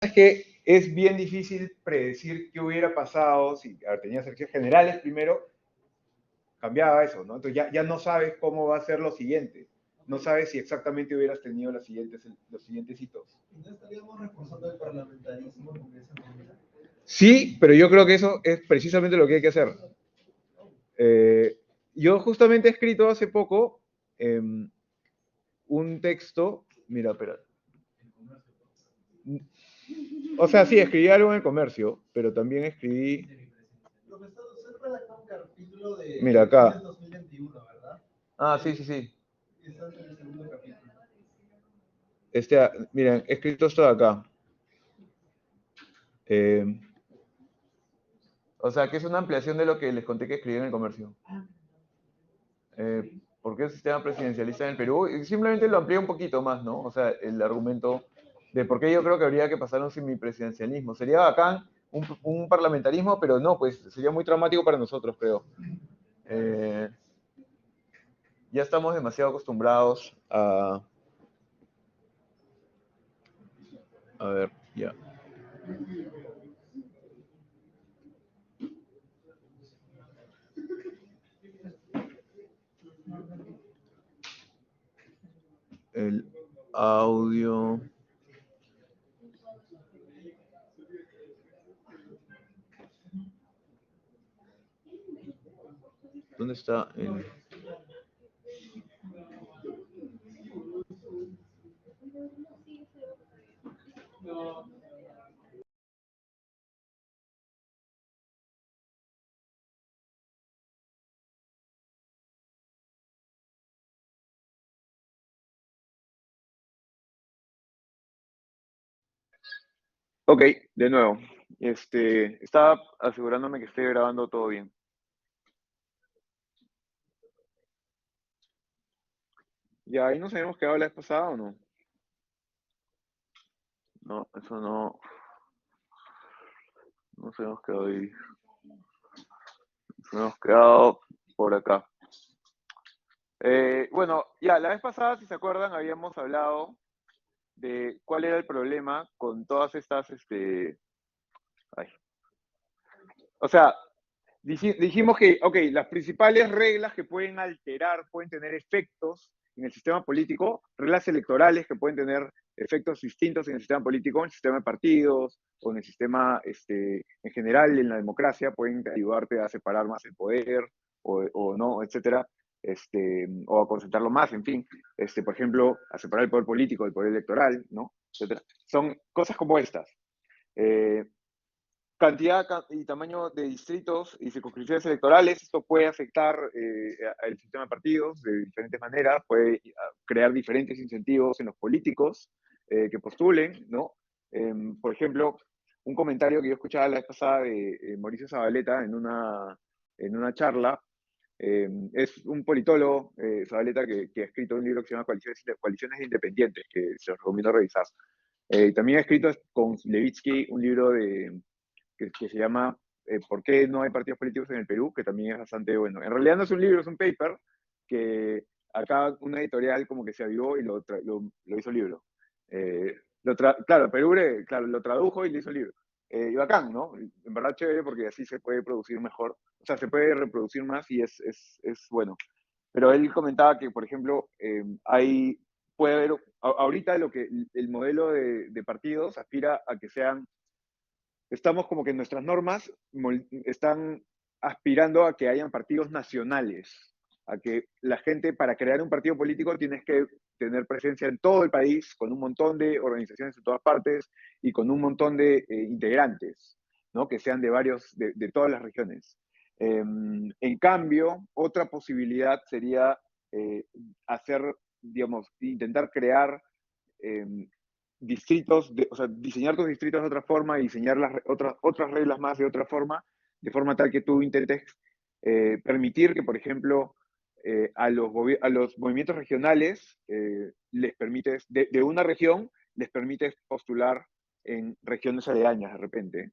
es que es bien difícil predecir qué hubiera pasado si tenías elecciones generales primero, cambiaba eso, ¿no? Entonces ya no sabes cómo va a ser lo siguiente. No sabes si exactamente hubieras tenido los siguientes hitos. ¿No estaríamos reforzando el parlamentarismo de esa manera? Sí, pero yo creo que eso es precisamente lo que hay que hacer. Yo justamente he escrito hace poco un texto, mira, espera. O sea, sí, escribí algo en el comercio, pero también escribí... Profesor, usted redactó un capítulo de Mira acá. elecciones 2021, ¿verdad? Ah, sí, sí, sí. Está en el segundo capítulo. Miren, he escrito esto de acá. O sea, que es una ampliación de lo que les conté que escribí en el comercio. ¿Por qué el sistema presidencialista en el Perú? Y simplemente lo amplié un poquito más, ¿no? O sea, el argumento de por qué yo creo que habría que pasar a un semipresidencialismo. Sería bacán un parlamentarismo, pero no, pues sería muy traumático para nosotros, creo. Ya estamos demasiado acostumbrados a... A ver, ya. El audio... ¿Dónde está el...? Ok, de nuevo. Estaba asegurándome que esté grabando todo bien. Ya, ahí nos habíamos quedado la vez pasada o no. No, eso no. No se hemos quedado ahí. Nos hemos quedado por acá. Bueno, ya, la vez pasada, si se acuerdan, habíamos hablado de cuál era el problema con todas estas, ay. O sea, dijimos que, ok, las principales reglas que pueden alterar, pueden tener efectos en el sistema político, reglas electorales que pueden tener efectos distintos en el sistema político, en el sistema de partidos o en el sistema, en general, en la democracia, pueden ayudarte a separar más el poder o no, etcétera, o a concentrarlo más, en fin, por ejemplo, a separar el poder político del poder electoral, ¿no? Etcétera. Son cosas como estas. Eh, Cantidad y tamaño de distritos y circunscripciones electorales, esto puede afectar el sistema de partidos de diferentes maneras, puede crear diferentes incentivos en los políticos que postulen, ¿no? Por ejemplo, un comentario que yo escuchaba la vez pasada de Mauricio Zabaleta en una charla, es un politólogo, Zabaleta, que ha escrito un libro que se llama Coaliciones Independientes, que se los recomiendo revisar. También ha escrito con Levitsky un libro que se llama ¿Por qué no hay partidos políticos en el Perú? Que también es bastante bueno. En realidad no es un libro, es un paper que acá una editorial como que se avivó y lo hizo libro. Claro, Perú, claro, lo tradujo y le hizo libro. Y bacán, ¿no? En verdad chévere porque así se puede producir mejor, o sea, se puede reproducir más y es bueno. Pero él comentaba que, por ejemplo, puede haber, ahorita el modelo de partidos aspira a que sean estamos como que nuestras normas están aspirando a que hayan partidos nacionales, a que la gente para crear un partido político tienes que tener presencia en todo el país, con un montón de organizaciones en todas partes y con un montón de integrantes, ¿no? Que sean de todas las regiones. En cambio, otra posibilidad sería hacer, digamos, intentar crear eh, o sea, diseñar tus distritos de otra forma y diseñar otras reglas más de otra forma, de forma tal que tú intentes permitir que, por ejemplo, a los movimientos regionales les permites, de una región, les permites postular en regiones aledañas de repente.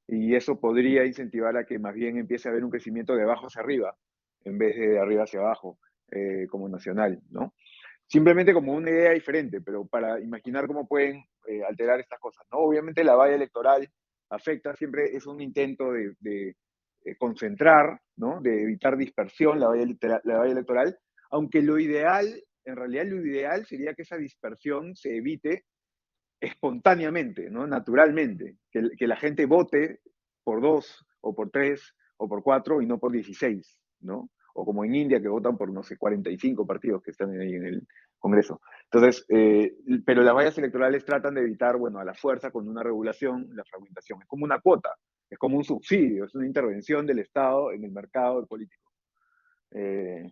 Y eso podría incentivar a que más bien empiece a haber un crecimiento de abajo hacia arriba, en vez de arriba hacia abajo, como nacional, ¿no? simplemente como una idea diferente, pero para imaginar cómo pueden alterar estas cosas, ¿no? Obviamente la valla electoral afecta, siempre es un intento de concentrar, ¿no? De evitar dispersión la valla electoral, aunque lo ideal, en realidad lo ideal sería que esa dispersión se evite espontáneamente, ¿no? Naturalmente, que la gente vote por dos o por tres o por cuatro y no por 16, ¿no? O como en India que votan por, no sé, 45 partidos que están ahí en el Congreso. Entonces, pero las vallas electorales tratan de evitar, bueno, a la fuerza con una regulación, la fragmentación. Es como una cuota, es como un subsidio, es una intervención del Estado en el mercado político. Eh,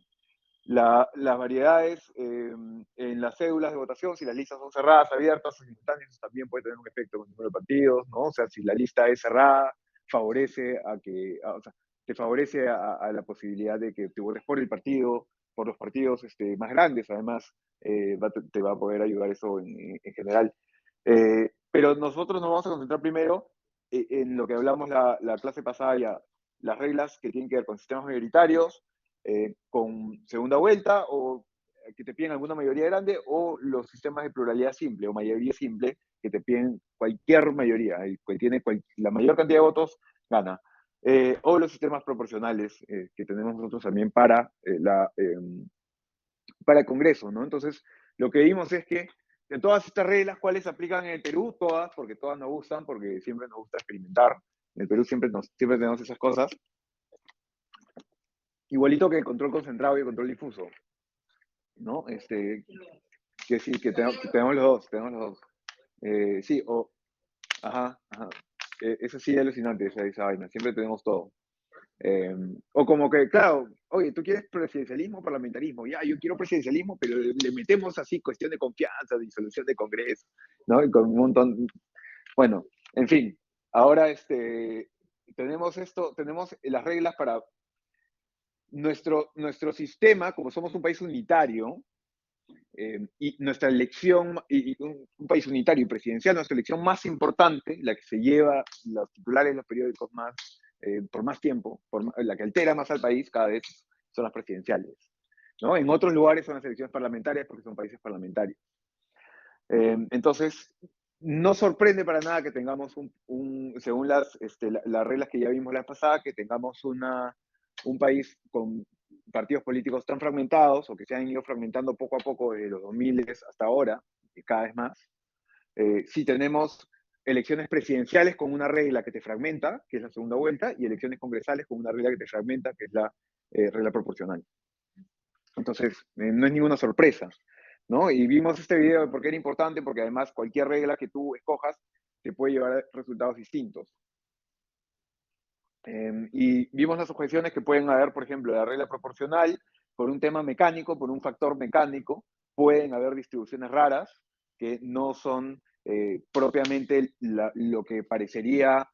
las variedades en las cédulas de votación, si las listas son cerradas, abiertas o simultáneas, también puede tener un efecto con el número de partidos, ¿no? O sea, si la lista es cerrada, favorece o sea, te favorece a la posibilidad de que te votes por el partido, por los partidos más grandes, además, te va a poder ayudar eso en general. Pero nosotros nos vamos a concentrar primero en lo que hablamos la clase pasada ya, las reglas que tienen que ver con sistemas mayoritarios, con segunda vuelta o que te piden alguna mayoría grande o los sistemas de pluralidad simple o mayoría simple que te piden cualquier mayoría, el que tiene la mayor cantidad de votos gana. O los sistemas proporcionales que tenemos nosotros también para el Congreso, ¿no? Entonces, lo que vimos es que de todas estas reglas, ¿cuáles se aplican en el Perú? Todas, porque todas nos gustan, porque siempre nos gusta experimentar. En el Perú siempre tenemos esas cosas. Igualito que el control concentrado y el control difuso, ¿no? Que sí, que tenemos los dos, tenemos los dos. Sí, ajá, ajá. Eso sí es alucinante, esa vaina, siempre tenemos todo. O como que, claro, oye, tú quieres presidencialismo o parlamentarismo, ya, yo quiero presidencialismo, pero le metemos así cuestión de confianza, disolución de Congreso, ¿no? Y con un montón, bueno, en fin, ahora tenemos las reglas para nuestro sistema, como somos un país unitario, y nuestra elección, y un país unitario y presidencial, nuestra elección más importante, la que se lleva los titulares de los periódicos por más tiempo, la que altera más al país cada vez, son las presidenciales. ¿No? En otros lugares son las elecciones parlamentarias porque son países parlamentarios. Entonces, no sorprende para nada que tengamos según las reglas que ya vimos la vez pasada, que tengamos un país con partidos políticos tan fragmentados o que se han ido fragmentando poco a poco desde los 2000 hasta ahora, y cada vez más. Si tenemos elecciones presidenciales con una regla que te fragmenta, que es la segunda vuelta, y elecciones congresales con una regla que te fragmenta, que es la regla proporcional. Entonces, no es ninguna sorpresa, ¿no? Y vimos este video porque era importante, porque además cualquier regla que tú escojas te puede llevar a resultados distintos. Y vimos las objeciones que pueden haber, por ejemplo, la regla proporcional, por un tema mecánico, por un factor mecánico, pueden haber distribuciones raras que no son propiamente lo que parecería,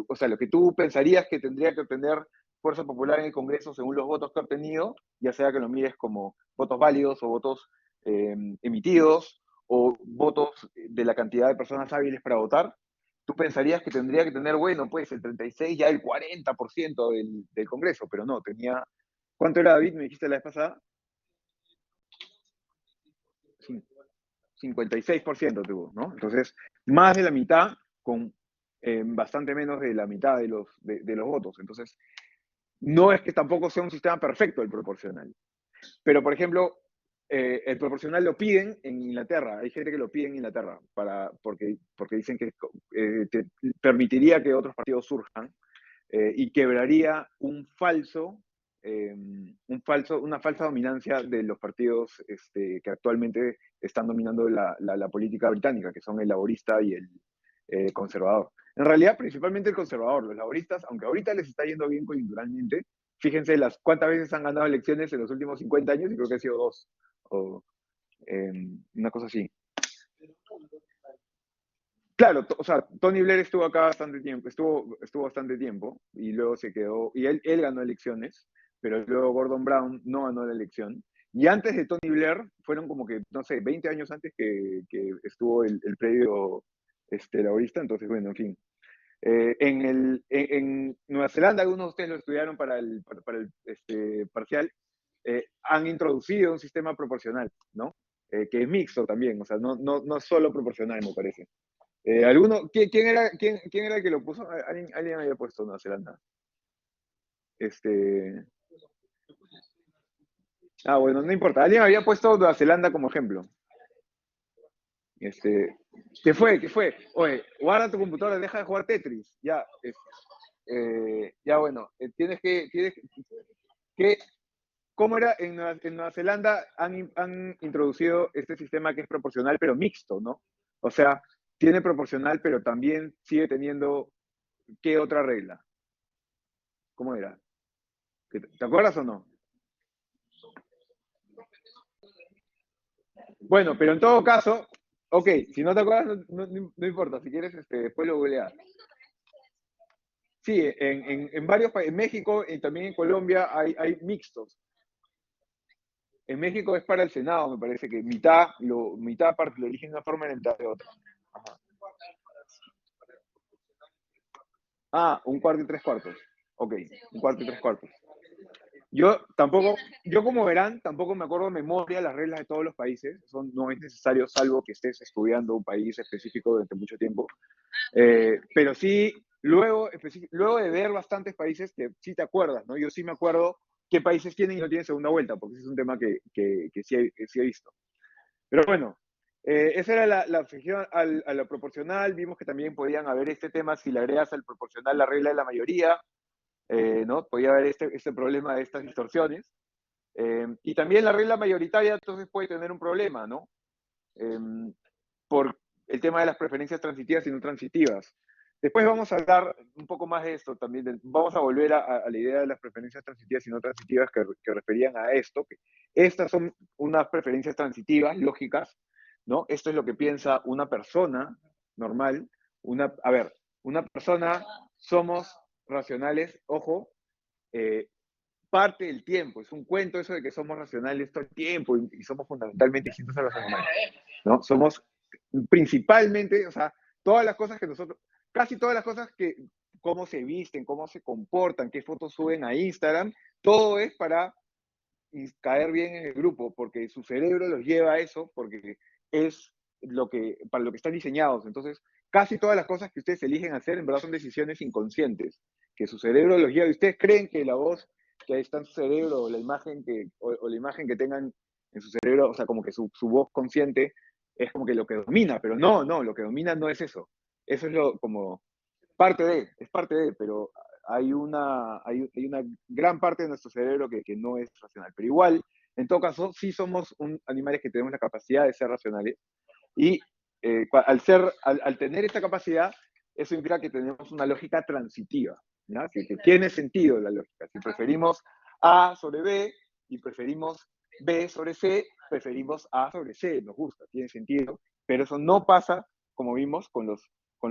o sea, lo que tú pensarías que tendría que obtener fuerza popular en el Congreso según los votos que ha obtenido, ya sea que lo mires como votos válidos o votos emitidos o votos de la cantidad de personas hábiles para votar, tú pensarías que tendría que tener, bueno, pues el 36, ya el 40% del Congreso, pero no, tenía, ¿cuánto era, David? Me dijiste la vez pasada, 56% tuvo, ¿no? Entonces, más de la mitad con bastante menos de la mitad de los votos. Entonces, no es que tampoco sea un sistema perfecto el proporcional. Pero, por ejemplo, el proporcional lo piden en Inglaterra. Hay gente que lo pide en Inglaterra porque dicen que te permitiría que otros partidos surjan y quebraría una falsa dominancia de los partidos que actualmente están dominando la política británica, que son el laborista y el conservador. En realidad, principalmente el conservador. Los laboristas, aunque ahorita les está yendo bien coyunturalmente, fíjense cuántas veces han ganado elecciones en los últimos 50 años y creo que ha sido dos, o una cosa así. Claro, o sea, Tony Blair estuvo acá bastante tiempo, estuvo bastante tiempo y luego se quedó, y él ganó elecciones, pero luego Gordon Brown no ganó la elección. Y antes de Tony Blair, fueron como que, no sé, 20 años antes que estuvo el previo laborista, entonces, bueno, en fin. En Nueva Zelanda, algunos de ustedes lo estudiaron para el parcial, han introducido un sistema proporcional, ¿no? Que es mixto también, o sea, no solo proporcional, me parece. ¿Quién era el que lo puso? ¿Alguien había puesto Nueva Zelanda? Este, bueno, no importa. Alguien había puesto Nueva Zelanda como ejemplo. Este, ¿Qué fue? ¿Qué fue? Oye, guarda tu computadora, deja de jugar Tetris. Ya, ya bueno, que, ¿cómo era? En Nueva Zelanda han introducido este sistema que es proporcional, pero mixto, ¿no? O sea, tiene proporcional, pero también sigue teniendo, ¿qué otra regla? ¿Cómo era? ¿Te acuerdas o no? Bueno, pero en todo caso, ok, si no te acuerdas, no importa, si quieres, después lo googleas. Sí, en varios países, en México y también en Colombia hay mixtos. En México es para el Senado, me parece que mitad parte lo eligen de una forma y mitad de otra. Ajá. Un cuarto y tres cuartos. Ok, un cuarto y tres cuartos. Yo como verán, tampoco me acuerdo de memoria las reglas de todos los países. No es necesario, salvo que estés estudiando un país específico durante mucho tiempo. Pero sí, luego de ver bastantes países, sí te acuerdas, ¿no? Yo sí me acuerdo qué países tienen y no tienen segunda vuelta, porque ese es un tema que sí he visto. Pero bueno, esa era la objeción a lo proporcional. Vimos que también podían haber este tema si le agregas al proporcional la regla de la mayoría, ¿no? Podía haber este problema de estas distorsiones. Y también la regla mayoritaria entonces puede tener un problema, ¿no? Eh, por el tema de las preferencias transitivas y no transitivas. Después vamos a hablar un poco más de esto también. Vamos a volver a la idea de las preferencias transitivas y no transitivas que referían a esto. Que estas son unas preferencias transitivas lógicas, ¿no? Esto es lo que piensa una persona normal. A ver, una persona somos racionales, ojo, eh, parte del tiempo. Es un cuento eso de que somos racionales todo el tiempo y somos fundamentalmente distintos a los animales, ¿no? Somos principalmente, o sea, todas las cosas que nosotros, casi todas las cosas cómo se visten, cómo se comportan, qué fotos suben a Instagram, todo es para caer bien en el grupo, porque su cerebro los lleva a eso, porque es para lo que están diseñados. Entonces, casi todas las cosas que ustedes eligen hacer, en verdad son decisiones inconscientes, que su cerebro los lleva, y ustedes creen que la voz que ahí está en su cerebro, o la imagen o la imagen que tengan en su cerebro, o sea, como que su voz consciente es como que lo que domina, pero no, lo que domina no es eso. Eso es como es parte de, pero hay una gran parte de nuestro cerebro que no es racional. Pero igual, en todo caso, sí somos animales que tenemos la capacidad de ser racionales. Y al tener esta capacidad, eso implica que tenemos una lógica transitiva, ¿no? Que tiene sentido la lógica. Si preferimos A sobre B y preferimos B sobre C, preferimos A sobre C, nos gusta, tiene sentido, pero eso no pasa, como vimos, con los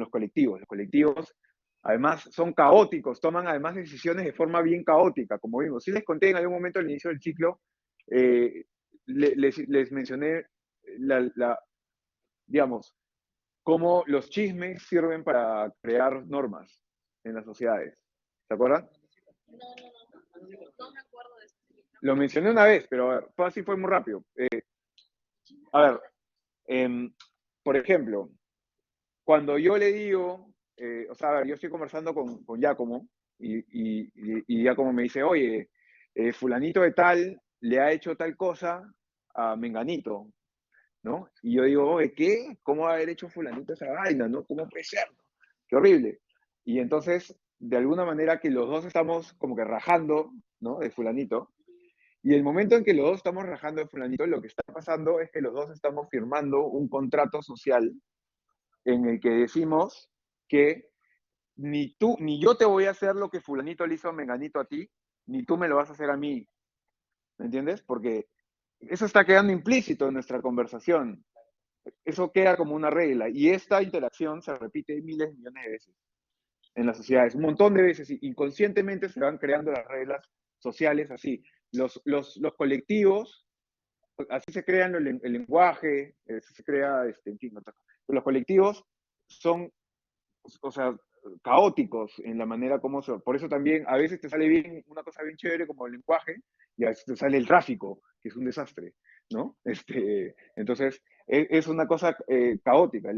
colectivos. Los colectivos, además, son caóticos, toman además decisiones de forma bien caótica, como vimos. Sí les conté en algún momento al inicio del ciclo, eh, les mencioné digamos, cómo los chismes sirven para crear normas en las sociedades. ¿Se acuerdan? No me acuerdo de eso. Lo mencioné una vez, pero a ver, así fue muy rápido. A ver, eh, por ejemplo, cuando yo le digo, o sea, a ver, yo estoy conversando con Giacomo y Giacomo me dice, oye, fulanito de tal le ha hecho tal cosa a Menganito, ¿no? Y yo digo, oye, ¿qué? ¿Cómo va a haber hecho fulanito esa vaina, no? ¿Cómo puede ser? Qué horrible. Y entonces, de alguna manera que los dos estamos como que rajando, ¿no? De fulanito. Y el momento en que los dos estamos rajando de fulanito, lo que está pasando es que los dos estamos firmando un contrato social en el que decimos que ni tú, ni yo te voy a hacer lo que fulanito le hizo a Menganito a ti, ni tú me lo vas a hacer a mí. ¿Me entiendes? Porque eso está quedando implícito en nuestra conversación. Eso queda como una regla. Y esta interacción se repite miles de millones de veces en las sociedades. Un montón de veces. Inconscientemente se van creando las reglas sociales así. Los colectivos, así se crean el lenguaje, así se crea, en fin, los colectivos son, o sea, caóticos en la manera como por eso también a veces te sale bien una cosa bien chévere como el lenguaje y a veces te sale el tráfico, que es un desastre, ¿no? Entonces, es una cosa caótica,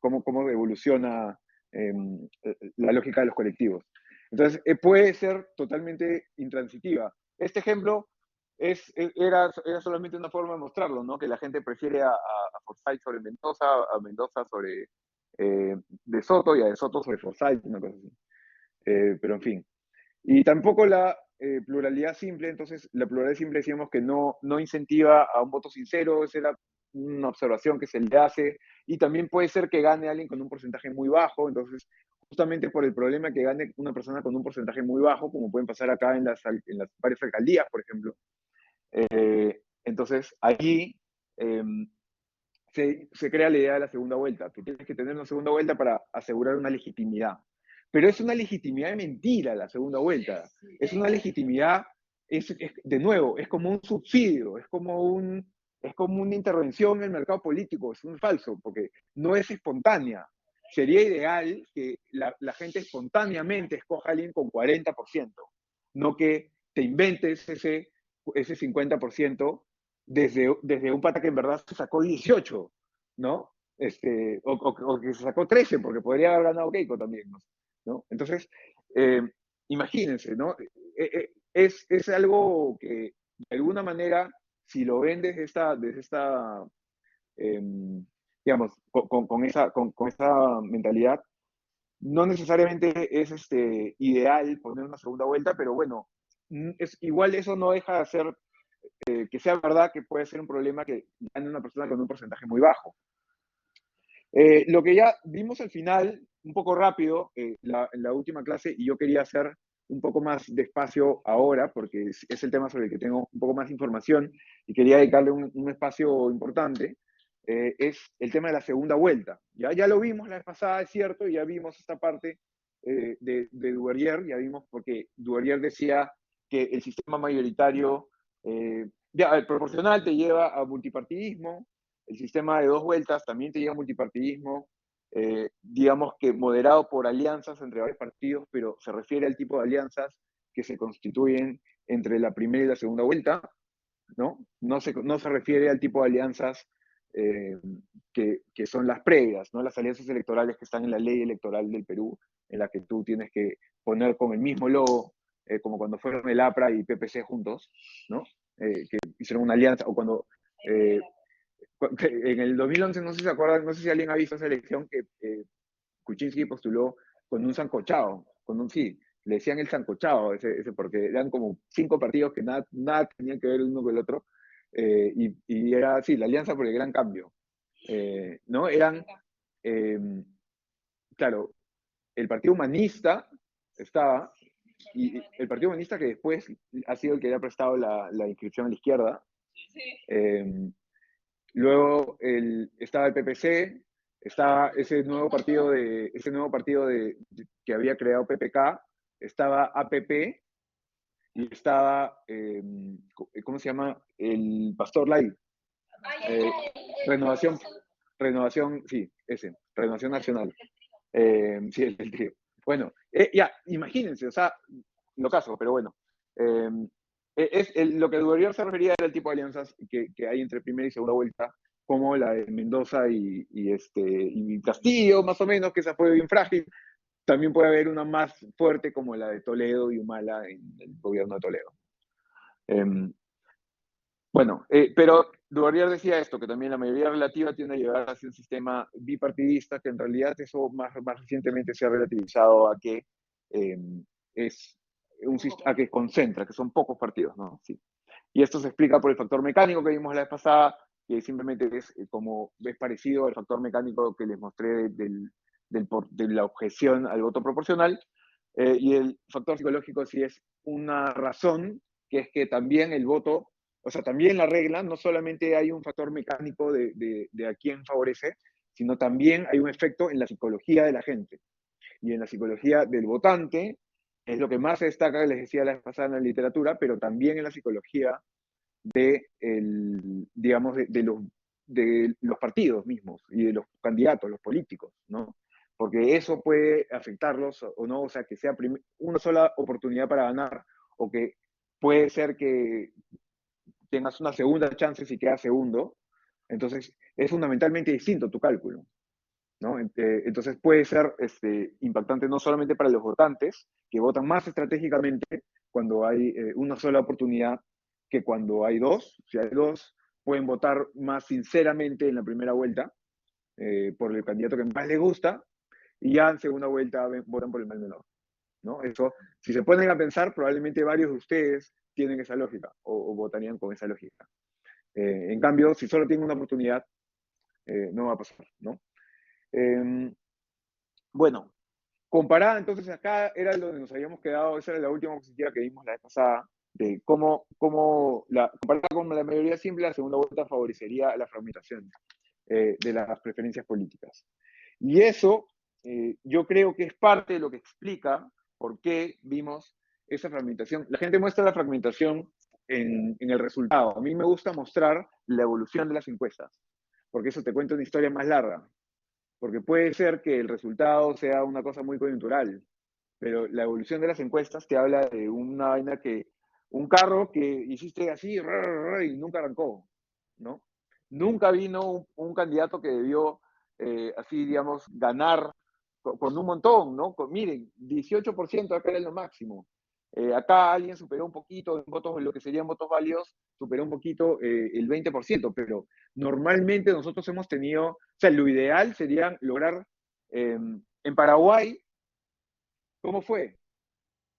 cómo evoluciona la lógica de los colectivos. Entonces, puede ser totalmente intransitiva. Este ejemplo era solamente una forma de mostrarlo, ¿no? Que la gente prefiere a Forsyth sobre Mendoza, a Mendoza sobre De Soto y a De Soto sobre Forsyth, una cosa así. Pero en fin. Y tampoco la pluralidad simple, entonces la pluralidad simple decíamos que no incentiva a un voto sincero, esa era una observación que se le hace, y también puede ser que gane alguien con un porcentaje muy bajo, entonces justamente por el problema que gane una persona con un porcentaje muy bajo, como pueden pasar acá en las varias alcaldías, por ejemplo, entonces allí eh, se crea la idea de la segunda vuelta, que tienes que tener una segunda vuelta para asegurar una legitimidad. Pero es una legitimidad de mentira la segunda vuelta. Es una legitimidad, de nuevo, es como un subsidio, es como una intervención en el mercado político, es un falso, porque no es espontánea. Sería ideal que la gente espontáneamente escoja a alguien con 40%, no que te inventes ese 50% desde un pata que en verdad se sacó 18, ¿no? O que se sacó 13, porque podría haber ganado Keiko también, ¿no? Entonces, eh, imagínense, ¿no? Es algo que, de alguna manera, si lo ven desde esta eh, digamos, con esa mentalidad, no necesariamente es ideal poner una segunda vuelta, pero bueno, igual eso no deja de ser que sea verdad que puede ser un problema que gane una persona con un porcentaje muy bajo. Lo que ya vimos al final, un poco rápido, en la última clase, y yo quería hacer un poco más despacio ahora, porque es el tema sobre el que tengo un poco más información y quería dedicarle un espacio importante, es el tema de la segunda vuelta. Ya lo vimos la vez pasada, es cierto, y ya vimos esta parte de Duverger, ya vimos porque Duverger decía que el sistema mayoritario, ya, el proporcional te lleva a multipartidismo, el sistema de dos vueltas también te lleva a multipartidismo, digamos que moderado por alianzas entre varios partidos, pero se refiere al tipo de alianzas que se constituyen entre la primera y la segunda vuelta, ¿no? No se refiere al tipo de alianzas eh, que son las previas, ¿no? Las alianzas electorales que están en la ley electoral del Perú, en la que tú tienes que poner con el mismo logo, como cuando fueron el APRA y PPC juntos, ¿no? Que hicieron una alianza, o cuando en el 2011, no sé si se acuerdan, no sé si alguien ha visto esa elección que Kuczynski postuló con un sancochado, sí, le decían el sancochado, porque eran como 5 partidos que nada tenían que ver uno con el otro, y era así, la Alianza por el Gran Cambio, ¿no? Eran, eh, claro, el Partido Humanista estaba, y el Partido Humanista que después ha sido el que le ha prestado la inscripción a la izquierda, eh, luego estaba el PPC, estaba ese nuevo partido que había creado PPK, estaba APP y estaba, ¿cómo se llama? El Pastor Lai. Renovación, Renovación, sí, Renovación Nacional. Sí, el tío. Bueno, ya, imagínense, o sea, lo caso, pero bueno. Eh, lo que Duvalier se refería era el tipo de alianzas que hay entre primera y segunda vuelta, como la de Mendoza y Castillo, más o menos, que esa fue bien frágil. También puede haber una más fuerte como la de Toledo y Humala en el gobierno de Toledo. Eh, bueno, pero Duvalier decía esto, que también la mayoría relativa tiende a llevar hacia un sistema bipartidista, que en realidad eso más recientemente se ha relativizado a que eh, a que concentra, que son pocos partidos, ¿no? Sí. Y esto se explica por el factor mecánico que vimos la vez pasada, que simplemente es parecido al factor mecánico que les mostré de la objeción al voto proporcional, y el factor psicológico sí es una razón, que es que también el voto, o sea, también la regla, no solamente hay un factor mecánico de a quién favorece, sino también hay un efecto en la psicología de la gente y en la psicología del votante, es lo que más se destaca, les decía la vez pasada en la literatura, pero también en la psicología digamos, de los partidos mismos y de los candidatos, los políticos, ¿no? porque eso puede afectarlos o no, o sea, que sea una sola oportunidad para ganar, o que puede ser que tengas una segunda chance si quedas segundo. Entonces, es fundamentalmente distinto tu cálculo, ¿no? Entonces puede ser impactante no solamente para los votantes, que votan más estratégicamente cuando hay una sola oportunidad que cuando hay dos. Si hay dos, pueden votar más sinceramente en la primera vuelta por el candidato que más les gusta, y ya en segunda vuelta votan por el mal menor, ¿no? Eso, si se ponen a pensar, probablemente varios de ustedes tienen esa lógica o votarían con esa lógica. En cambio, si solo tienen una oportunidad, no va a pasar, ¿no? Eh, bueno, comparada entonces acá era donde nos habíamos quedado, esa era la última positiva que vimos la vez pasada, de comparada con la mayoría simple, la segunda vuelta favorecería la fragmentación de las preferencias políticas. Y eso yo creo que es parte de lo que explica por qué vimos esa fragmentación. La gente muestra la fragmentación en el resultado. A mí me gusta mostrar la evolución de las encuestas, porque eso te cuenta una historia más larga. Porque puede ser que el resultado sea una cosa muy coyuntural, pero la evolución de las encuestas te habla de una vaina un carro que hiciste así y nunca arrancó, ¿no? Nunca vino un candidato que debió, así digamos, ganar con un montón, ¿no? Miren, 18% acá era lo máximo. Acá alguien superó un poquito en votos, lo que serían votos válidos, superó un poquito el 20%, pero normalmente nosotros hemos tenido, o sea, lo ideal sería lograr, en Paraguay, ¿cómo fue?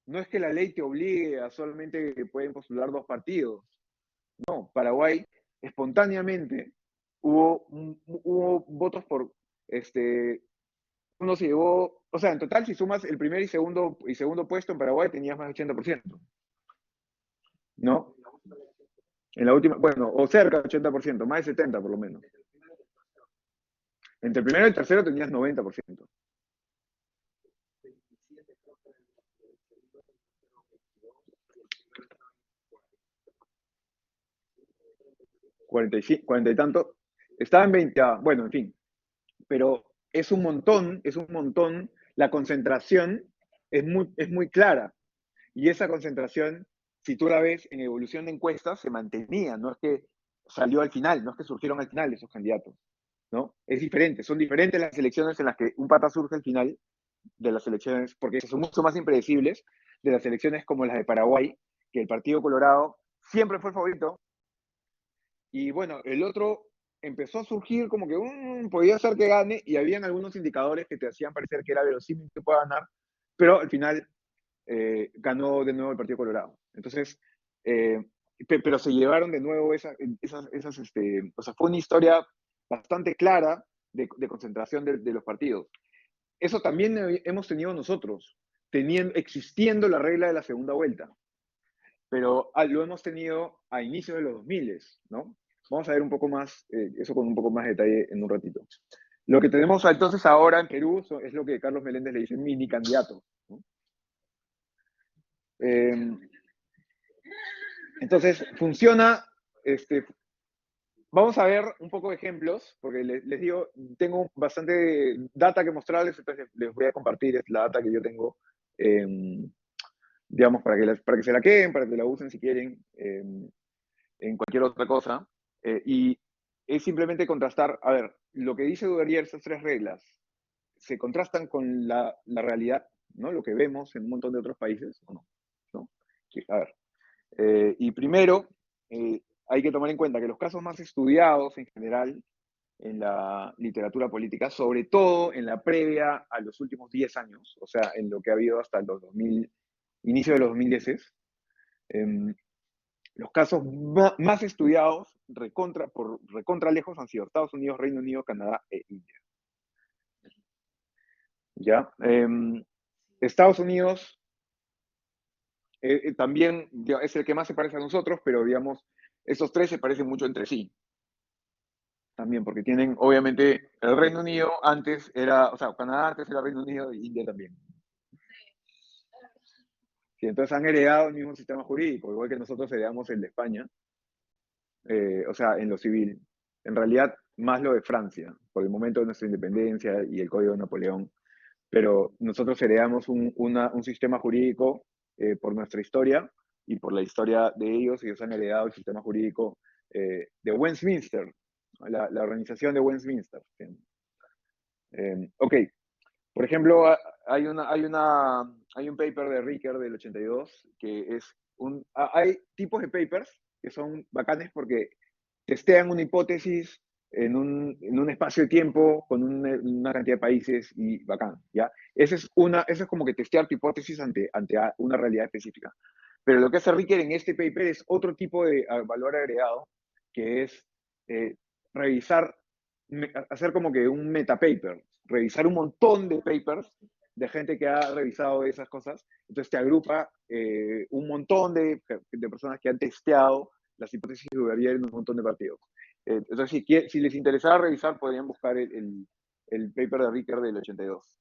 No es que la ley te obligue a solamente que pueden postular dos partidos. No, Paraguay espontáneamente hubo votos por, uno se llevó, o sea, en total si sumas el primer y segundo puesto en Paraguay tenías más de 80%, ¿no? En la última, bueno, o cerca del 80%, más de 70 por lo menos. Entre el primero y el tercero tenías 90%. 45, 40 y tanto. Estaba en 20, bueno, en fin. Pero es un montón. La concentración es muy clara. Y esa concentración, si tú la ves en evolución de encuestas, se mantenía. No es que salió al final, no es que surgieron al final esos candidatos, ¿no? Es diferente. Son diferentes las elecciones en las que un pata surge al final de las elecciones, porque son mucho más impredecibles de las elecciones como las de Paraguay, que el Partido Colorado siempre fue el favorito. Y bueno, el otro empezó a surgir como que podía ser que gane, y habían algunos indicadores que te hacían parecer que era verosímil que pueda ganar, pero al final ganó de nuevo el Partido Colorado. Entonces, pero se llevaron de nuevo o sea, fue una historia bastante clara de concentración de los partidos. Eso también hemos tenido nosotros, existiendo la regla de la segunda vuelta, pero lo hemos tenido a inicios de los 2000, ¿no? Vamos a ver un poco más, eso con un poco más de detalle en un ratito. Lo que tenemos entonces ahora en Perú es lo que Carlos Meléndez le dice mini candidato, ¿no? Entonces, funciona, vamos a ver un poco de ejemplos, porque les digo, tengo bastante data que mostrarles, entonces les voy a compartir la data que yo tengo, digamos, para que se la queden, para que la usen si quieren, en cualquier otra cosa. Y es simplemente contrastar, a ver, lo que dice Duvalier, esas tres reglas, se contrastan con la realidad, ¿no? Lo que vemos en un montón de otros países, ¿o no? ¿No? A ver, y primero, hay que tomar en cuenta que los casos más estudiados en general en la literatura política, sobre todo en la previa a los últimos 10 años, o sea, en lo que ha habido hasta los 2000, inicio de los 2010, los casos más estudiados por recontra lejos han sido Estados Unidos, Reino Unido, Canadá e India. ¿Ya? Estados Unidos también es el que más se parece a nosotros, pero digamos, esos tres se parecen mucho entre sí. También, porque tienen, obviamente, el Reino Unido antes era, o sea, Canadá antes era Reino Unido y India también. Sí, entonces han heredado el mismo sistema jurídico, igual que nosotros heredamos el de España, o sea, en lo civil. En realidad, más lo de Francia, por el momento de nuestra independencia y el Código de Napoleón. pero nosotros heredamos un sistema jurídico por nuestra historia y por la historia de ellos. Ellos han heredado el sistema jurídico de Westminster, la organización de Westminster. Ok, por ejemplo, hay un paper de Ricker del 82 que es hay tipos de papers que son bacanes porque testean una hipótesis en un espacio de tiempo con una cantidad de países y bacán, ¿ya? Eso es como que testear tu hipótesis ante una realidad específica. Pero lo que hace Ricker en este paper es otro tipo de valor agregado, que es eh, revisar, hacer como que un metapaper, revisar un montón de papers de gente que ha revisado esas cosas. Entonces te agrupa un montón de personas que han testeado las hipótesis de Duvalier en un montón de partidos. Entonces, si les interesaba revisar, podrían buscar el paper de Ricker del 82.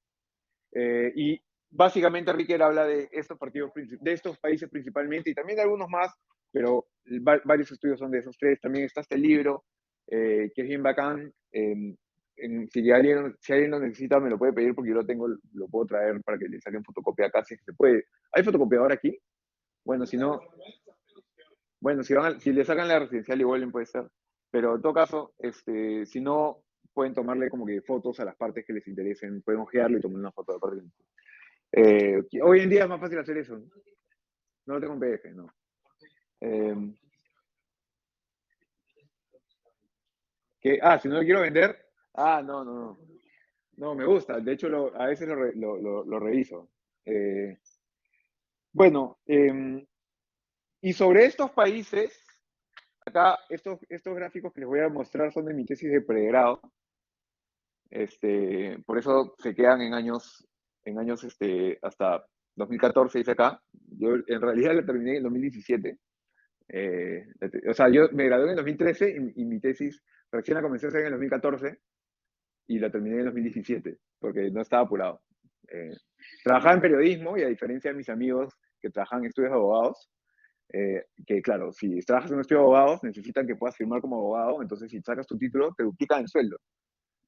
Y básicamente Ricker habla de estos partidos, de estos países principalmente, y también de algunos más, pero varios estudios son de esos tres. También está este libro, que es bien bacán. Si alguien lo necesita, me lo puede pedir porque yo lo tengo, lo puedo traer para que le saquen fotocopia acá, si se puede. ¿Hay fotocopiador aquí? Bueno, si no, bueno, si le sacan la residencial igual puede ser. Pero en todo caso, si no, pueden tomarle como que fotos a las partes que les interesen, pueden ojearlo y tomar una foto de la parte que les interesa. Hoy en día es más fácil hacer eso, ¿no? No lo tengo en PDF, no. Eh, si no lo quiero vender, no, no, no. No, me gusta. De hecho, a veces lo reviso. Eh, bueno, y sobre estos países, acá estos gráficos que les voy a mostrar son de mi tesis de pregrado. Por eso se quedan en años hasta 2014, dice acá. Yo en realidad la terminé en 2017. O sea, yo me gradué en 2013 y mi tesis recién la comencé a hacer en el 2014 y la terminé en 2017 porque no estaba apurado. Eh, Trabajaba en periodismo y a diferencia de mis amigos que trabajan en estudios de abogados, que claro, si trabajas en un estudio de abogados necesitan que puedas firmar como abogado, entonces si sacas tu título te duplican el sueldo.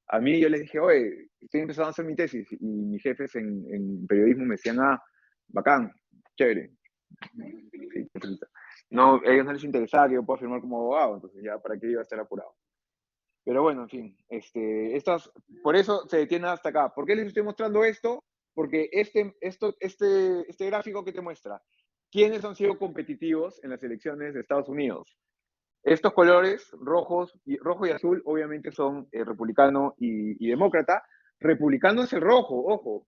A mí yo les dije, oye, estoy empezando a hacer mi tesis y mis jefes en periodismo me decían, bacán, chévere. Sí, no, a ellos no les interesaba que yo pueda firmar como abogado, entonces ya, ¿para qué iba a estar apurado? Pero bueno, en fin, por eso se detiene hasta acá. ¿Por qué les estoy mostrando esto? Porque este gráfico que te muestra, ¿quiénes han sido competitivos en las elecciones de Estados Unidos? Estos colores, rojo y azul, obviamente son republicano y demócrata. Republicano es el rojo, ojo,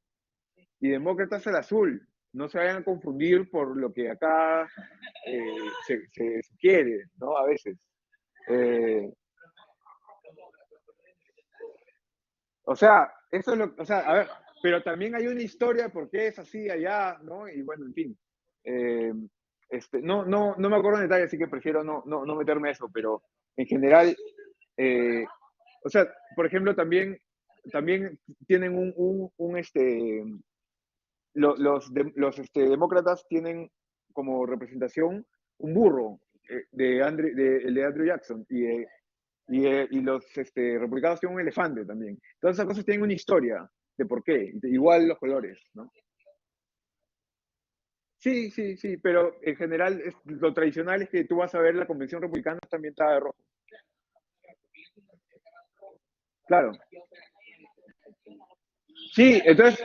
y demócrata es el azul. No se vayan a confundir por lo que acá se sugiere, ¿no? A veces. Eh, o sea, a ver, pero también hay una historia de por qué es así allá, ¿no? Y bueno, en fin. Eh, no me acuerdo en detalle, así que prefiero no meterme a eso, pero en general, eh, o sea, por ejemplo, también tienen los demócratas como representación un burro el de Andrew Jackson y los republicanos tienen un elefante también. Todas esas cosas tienen una historia de por qué, igual los colores, ¿no? Sí, sí, sí, pero en general lo tradicional es que tú vas a ver la convención republicana está ambientada de rojo. Claro. Sí, entonces,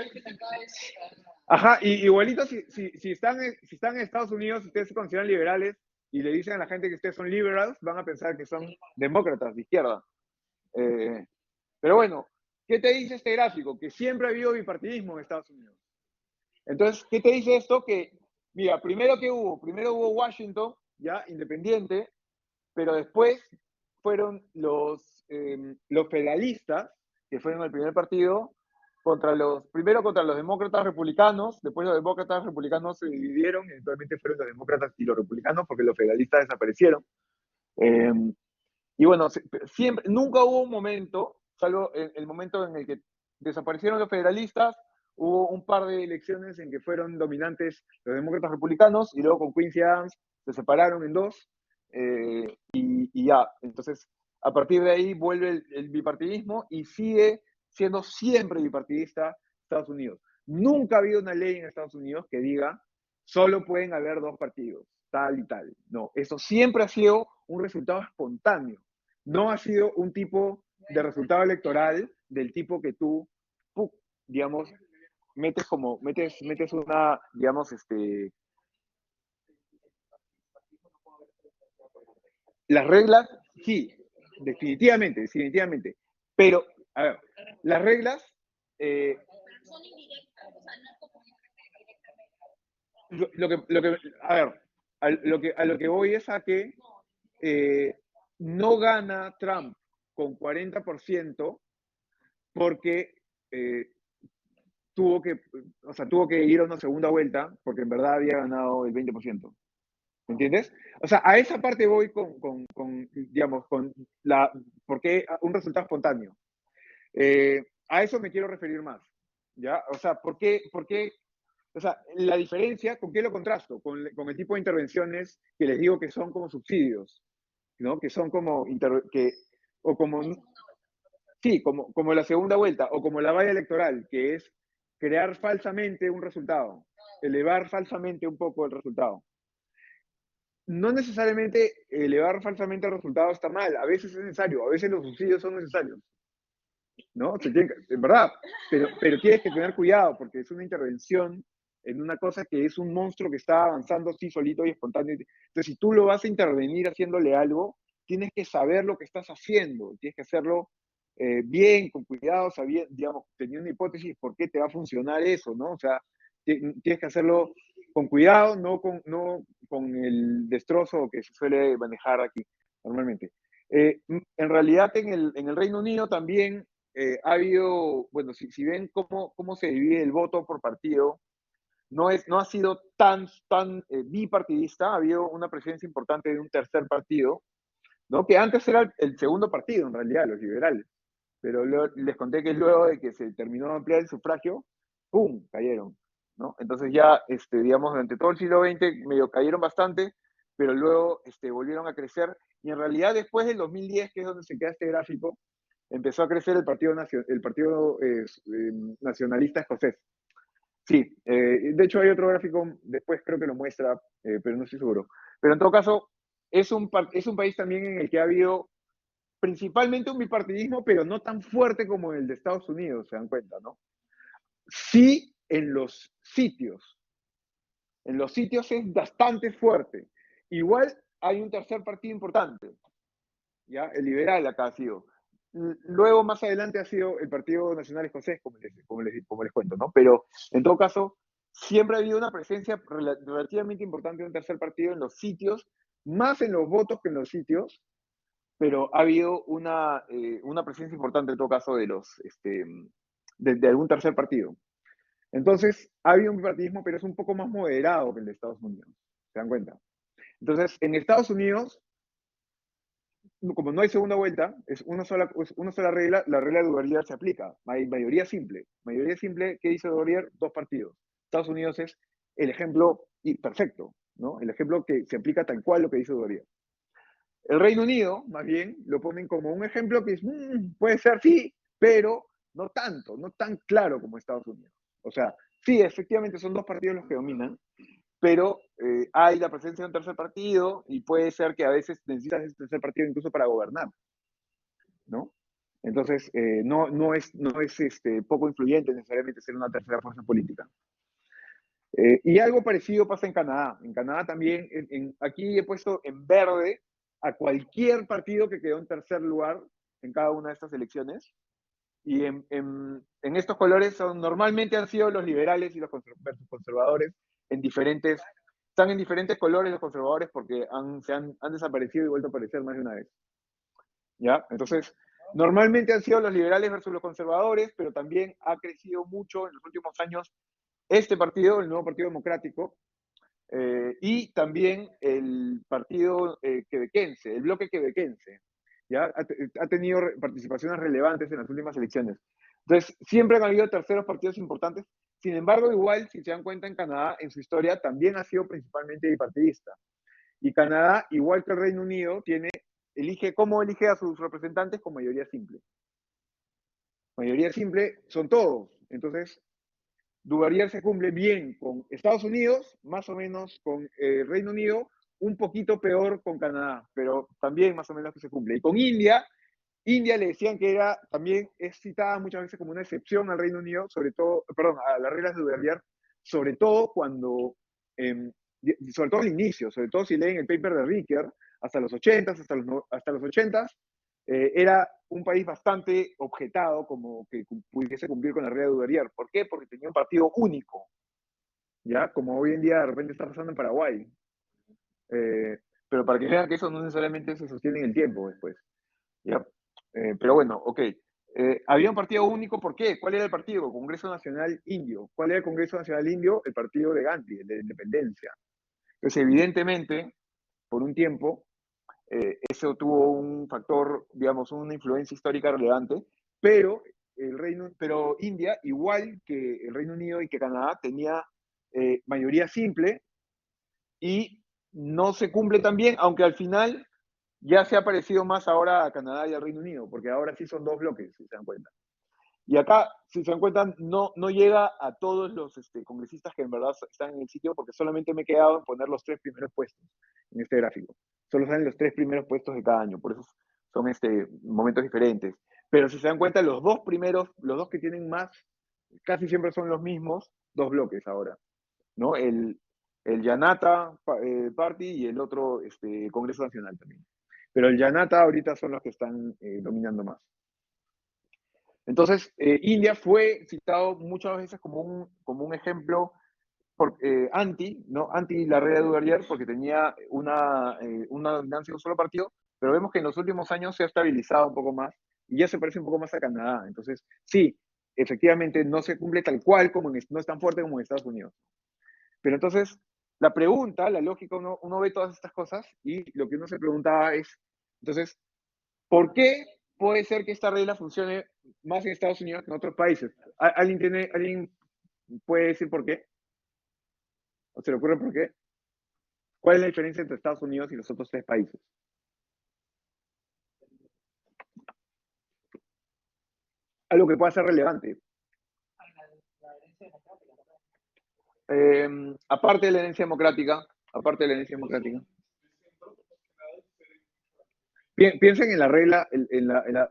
ajá, y igualito si están en Estados Unidos, si ustedes se consideran liberales y le dicen a la gente que ustedes son liberals, van a pensar que son demócratas de izquierda. Eh, pero bueno, ¿qué te dice este gráfico? Que siempre ha habido bipartidismo en Estados Unidos. Entonces, ¿qué te dice esto? Que, mira, primero hubo Washington, ya, independiente, pero después fueron los federalistas, que fueron el primer partido, primero contra los demócratas republicanos, después los demócratas republicanos se dividieron, y eventualmente fueron los demócratas y los republicanos, porque los federalistas desaparecieron. Eh, y bueno, nunca hubo un momento, salvo el momento en el que desaparecieron los federalistas, hubo un par de elecciones en que fueron dominantes los demócratas republicanos y luego con Quincy Adams se separaron en dos y ya. Entonces, a partir de ahí vuelve el bipartidismo y sigue siendo siempre bipartidista Estados Unidos. Nunca ha habido una ley en Estados Unidos que diga solo pueden haber dos partidos, tal y tal. No, eso siempre ha sido un resultado espontáneo. No ha sido un tipo de resultado electoral del tipo que tú, digamos, metes una, digamos, las reglas, sí, definitivamente, definitivamente. Pero, a ver, las reglas, eh, a ver, a lo que voy es a que eh, no gana Trump con 40% porque eh, tuvo que ir a una segunda vuelta porque en verdad había ganado el 20%. ¿Me entiendes? O sea, a esa parte voy digamos, con ¿por qué un resultado espontáneo? A eso me quiero referir más, ¿ya? O sea, ¿por qué? O sea, la diferencia, ¿con qué lo contrasto? Con el tipo de intervenciones que les digo que son como subsidios, ¿no? Que son como, o como, sí, como la segunda vuelta, o como la valla electoral, que es crear falsamente un resultado, elevar falsamente un poco el resultado. No necesariamente elevar falsamente el resultado está mal, a veces es necesario, a veces los subsidios son necesarios, ¿no? En verdad, pero tienes que tener cuidado porque es una intervención en una cosa que es un monstruo que está avanzando así solito y espontáneo. Entonces, si tú lo vas a intervenir haciéndole algo, tienes que saber lo que estás haciendo, tienes que hacerlo bien, con cuidado, sabiendo, digamos, teniendo una hipótesis por qué te va a funcionar eso, ¿no? O sea, tienes que hacerlo con cuidado, no con el destrozo que se suele manejar aquí normalmente. En realidad, en el Reino Unido también ha habido, bueno, si ven cómo se divide el voto por partido, no ha sido tan bipartidista, ha habido una presencia importante de un tercer partido, ¿no? Que antes era el segundo partido, en realidad, los liberales. Pero les conté que luego de que se terminó de ampliar el sufragio, ¡pum!, cayeron, ¿no? Entonces ya, digamos, durante todo el siglo XX medio cayeron bastante, pero luego volvieron a crecer. Y en realidad después del 2010, que es donde se queda este gráfico, empezó a crecer el partido nacionalista escocés. Sí, de hecho hay otro gráfico, después creo que lo muestra, pero no estoy seguro. Pero en todo caso, es un país también en el que ha habido principalmente un bipartidismo, pero no tan fuerte como el de Estados Unidos, se dan cuenta, ¿no? Sí, en los sitios es bastante fuerte. Igual hay un tercer partido importante, ¿ya? El liberal acá ha sido. Luego, más adelante, ha sido el Partido Nacional Escocés, como les cuento, ¿no? Pero, en todo caso, siempre ha habido una presencia relativamente importante de un tercer partido en los sitios, más en los votos que en los sitios, pero ha habido una presencia importante, en todo caso, de algún tercer partido. Entonces, ha habido un bipartidismo, pero es un poco más moderado que el de Estados Unidos, ¿se dan cuenta? Entonces, en Estados Unidos, como no hay segunda vuelta, es una sola regla, la regla de Duvalier se aplica. Hay mayoría simple. Mayoría simple, ¿qué dice Duvalier? Dos partidos. Estados Unidos es el ejemplo perfecto, ¿no? El ejemplo que se aplica tal cual lo que dice Duvalier. El Reino Unido, más bien, lo ponen como un ejemplo que es, puede ser sí, pero no tanto, no tan claro como Estados Unidos. O sea, sí, efectivamente son dos partidos los que dominan, pero hay la presencia de un tercer partido y puede ser que a veces necesitas ese tercer partido incluso para gobernar, ¿no? Entonces, no es poco influyente necesariamente ser una tercera fuerza política. Y algo parecido pasa en Canadá. En Canadá también, aquí he puesto en verde a cualquier partido que quedó en tercer lugar en cada una de estas elecciones. Y en estos colores normalmente han sido los liberales y los conservadores están en diferentes colores los conservadores porque han desaparecido y vuelto a aparecer más de una vez. ¿Ya? Entonces, normalmente han sido los liberales versus los conservadores, pero también ha crecido mucho en los últimos años este partido, el nuevo Partido Democrático, y también el partido quebequense, el bloque quebequense, ¿ya? Ha tenido participaciones relevantes en las últimas elecciones. Entonces, siempre han habido terceros partidos importantes. Sin embargo, igual, si se dan cuenta, en Canadá, en su historia, también ha sido principalmente bipartidista. Y Canadá, igual que el Reino Unido, ¿cómo elige a sus representantes? Con mayoría simple. Mayoría simple son todos. Entonces, Duvalier se cumple bien con Estados Unidos, más o menos con Reino Unido, un poquito peor con Canadá, pero también más o menos que se cumple. Y con India, India le decían que era también es citada muchas veces como una excepción al Reino Unido, sobre todo, perdón, a las reglas de Duvalier, sobre todo cuando, eh, sobre todo al inicio, sobre todo si leen el paper de Ricker, hasta los 80, hasta los 80, era un país bastante objetado como que pudiese cumplir con la regla de Duvalier. ¿Por qué? Porque tenía un partido único, ¿ya? Como hoy en día de repente está pasando en Paraguay. Eh, pero para que vean que eso no necesariamente se sostiene en el tiempo después. ¿Ya? Pero bueno, ok. Había un partido único, ¿por qué? ¿Cuál era el partido? Congreso Nacional Indio. ¿Cuál era el Congreso Nacional Indio? El partido de Gandhi, el de la independencia. Entonces, evidentemente, por un tiempo, eso tuvo un factor, digamos, una influencia histórica relevante, pero, pero India, igual que el Reino Unido y que Canadá, tenía mayoría simple y no se cumple tan bien, aunque al final ya se ha parecido más ahora a Canadá y al Reino Unido, porque ahora sí son dos bloques, si se dan cuenta. Y acá, si se dan cuenta, no llega a todos los congresistas que en verdad están en el sitio, porque solamente me he quedado en poner los tres primeros puestos en este gráfico. Solo salen los tres primeros puestos de cada año, por eso son momentos diferentes. Pero si se dan cuenta, los dos primeros, los dos que tienen más, casi siempre son los mismos dos bloques ahora, ¿no? El Janata Party y el otro Congreso Nacional también. Pero el Janata ahorita son los que están dominando más. Entonces, India fue citado muchas veces como un ejemplo anti, ¿no? Anti la red de Duvalier porque tenía una dominancia de un solo partido, pero vemos que en los últimos años se ha estabilizado un poco más y ya se parece un poco más a Canadá. Entonces, sí, efectivamente no se cumple tal cual como no es tan fuerte como en Estados Unidos. Pero entonces, la pregunta, la lógica, uno ve todas estas cosas y lo que uno se preguntaba es, entonces, ¿por qué puede ser que esta regla funcione más en Estados Unidos que en otros países? ¿Alguien puede decir por qué? ¿O se le ocurre por qué? ¿Cuál es la diferencia entre Estados Unidos y los otros tres países? Algo que pueda ser relevante. Aparte de la herencia democrática, aparte de la herencia democrática. Piensen en la regla,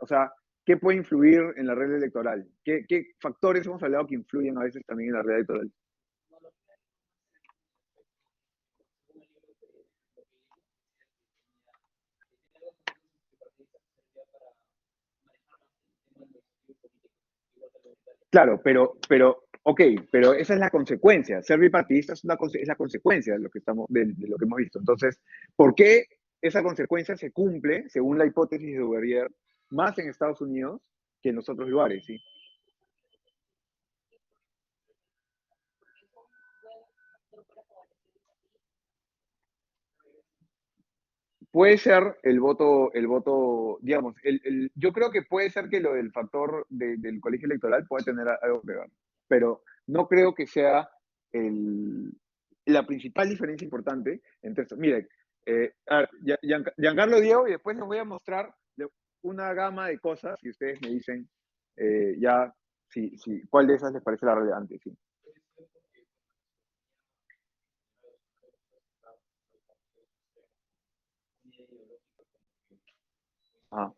o sea, ¿qué puede influir en la regla electoral? ¿Qué factores hemos hablado que influyen a veces también en la regla electoral? Claro, ok, pero esa es la consecuencia. Ser bipartidista es la consecuencia de lo que de lo que hemos visto. Entonces, ¿por qué esa consecuencia se cumple, según la hipótesis de Duvalier, más en Estados Unidos que en los otros lugares? ¿Sí? Puede ser el voto, digamos, yo creo que puede ser que lo del factor del colegio electoral puede tener algo que ver, pero no creo que sea el, la principal diferencia importante entre esto. Miren, a ver, Giancarlo Diego, y después les voy a mostrar una gama de cosas y ustedes me dicen ya cuál de esas les parece la relevante. Sí. Ajá.